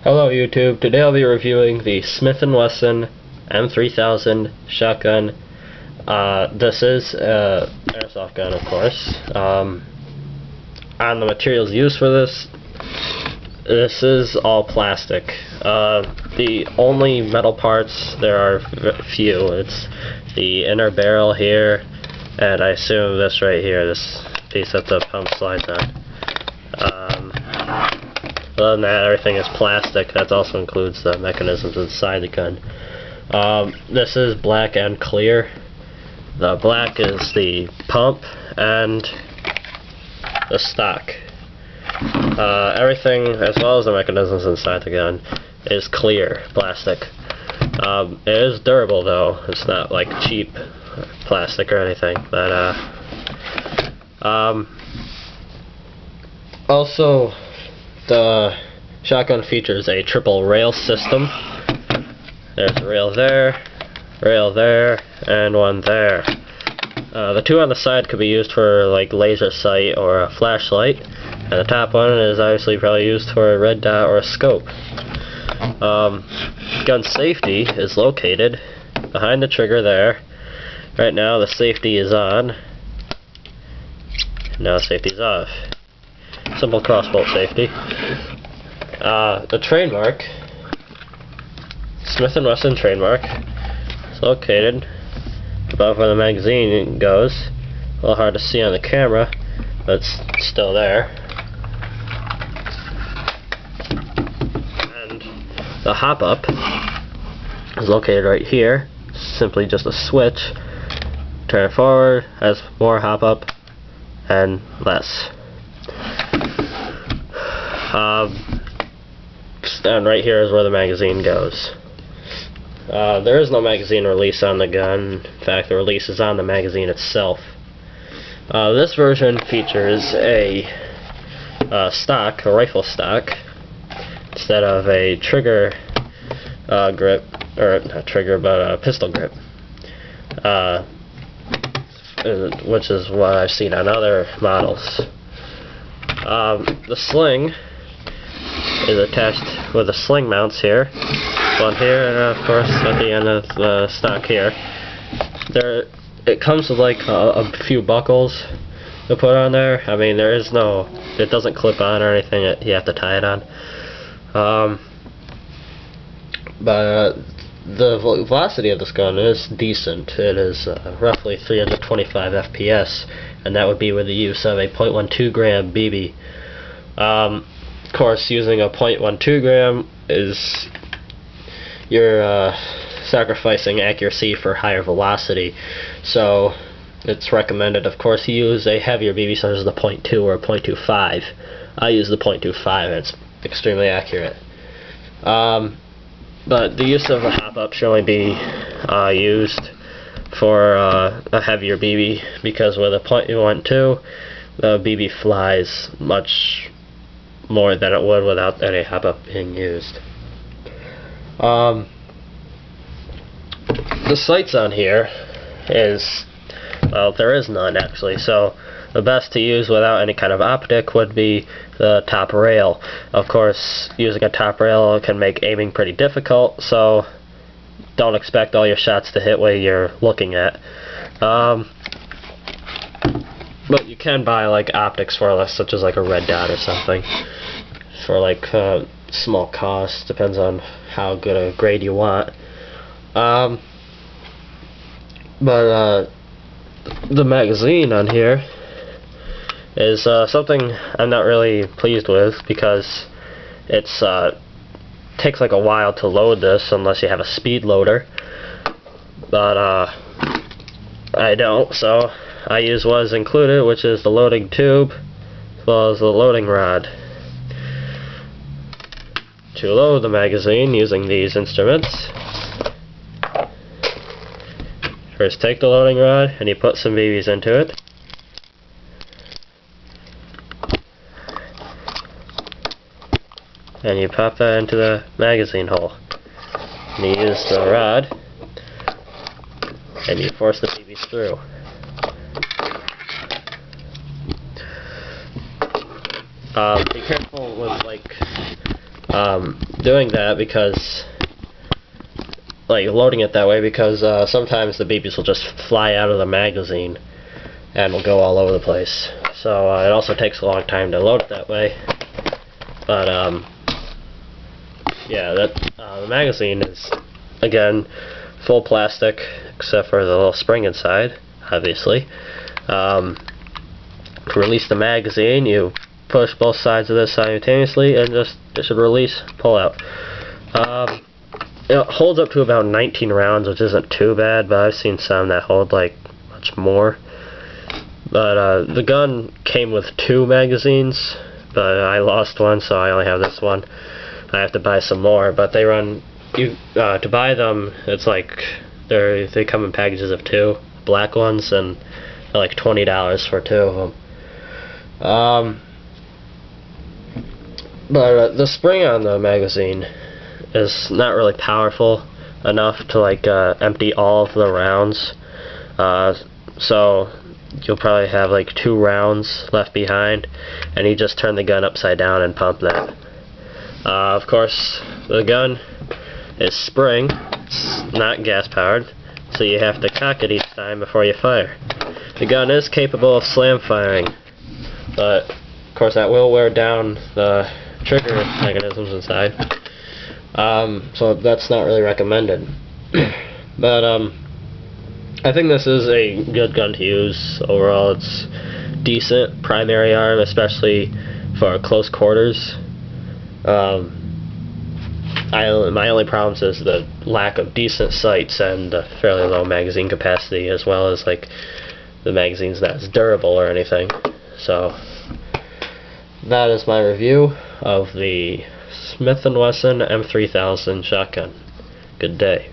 Hello YouTube, today I'll be reviewing the Smith Wesson M3000 shotgun. This is an airsoft gun, of course. On the materials used for this is all plastic. The only metal parts, there are few. It's the inner barrel here, and I assume this right here, this piece that the pump slides on. Other than that, everything is plastic. That also includes the mechanisms inside the gun. This is black and clear. The black is the pump and the stock. Everything, as well as the mechanisms inside the gun, is clear plastic. It is durable though. It's not like cheap plastic or anything. But also, the shotgun features a triple rail system. There's a rail there, and one there. The two on the side could be used for like laser sight or a flashlight, and the top one is obviously probably used for a red dot or a scope. Gun safety is located behind the trigger there. Right now the safety is on. Now safety is off. Simple crossbolt safety. The trademark, Smith Wesson trademark, is located above where the magazine goes. A little hard to see on the camera, but it's still there. And the hop up is located right here. Simply just a switch. Turn it forward, has more hop up and less. And right here is where the magazine goes. There is no magazine release on the gun. In fact, the release is on the magazine itself. This version features a stock, a rifle stock, instead of a trigger grip, or not trigger, but a pistol grip, which is what I've seen on other models. The sling is attached with the sling mounts here, one here, and of course at the end of the stock here. It comes with like a few buckles to put on there. I mean, it doesn't clip on or anything. You have to tie it on. But the velocity of this gun is decent. It is roughly 325 FPS, and that would be with the use of a .12 gram BB. Of course, using a .12 gram is you're sacrificing accuracy for higher velocity, so it's recommended, of course, you use a heavier BB such as the .2 or .25. I use the .25 and it's extremely accurate. But the use of a hop-up should only be used for a heavier BB, because with a .12, the BB flies much more than it would without any hop-up being used. The sights on here is, well, there is none actually, so the best to use without any kind of optic would be the top rail. Of course, using a top rail can make aiming pretty difficult, so don't expect all your shots to hit what you're looking at. But you can buy like optics for less, such as like a red dot or something, for like small cost. Depends on how good a grade you want. But the magazine on here is something I'm not really pleased with, because it's takes like a while to load this unless you have a speed loader. But I don't, so I use what is included, which is the loading tube as well as the loading rod. To load the magazine using these instruments, first take the loading rod and you put some BBs into it. And you pop that into the magazine hole. And you use the rod and you force the BBs through. Be careful with like doing that because, like, loading it that way because sometimes the BBs will just fly out of the magazine and will go all over the place. So it also takes a long time to load it that way. But yeah, the magazine is, again, full plastic except for the little spring inside, obviously. To release the magazine, you push both sides of this simultaneously and it should release, pull out. It holds up to about 19 rounds, which isn't too bad, but I've seen some that hold like much more. But the gun came with 2 magazines, but I lost one, so I only have this one. I have to buy some more, but they run, to buy them, it's like they come in packages of 2 black ones, and they're like $20 for 2 of them. But the spring on the magazine is not really powerful enough to like empty all of the rounds, so you'll probably have like 2 rounds left behind, and you just turn the gun upside down and pump that. Of course, the gun is spring, it's not gas powered, so you have to cock it each time before you fire. The gun is capable of slam firing, but of course that will wear down the trigger mechanisms inside, so that's not really recommended. But I think this is a good gun to use overall. It's decent primary arm, especially for close quarters. My only problems is the lack of decent sights and fairly low magazine capacity, as well as like the magazine's not as durable or anything. So that is my review of the Smith Wesson M3000 shotgun. Good day.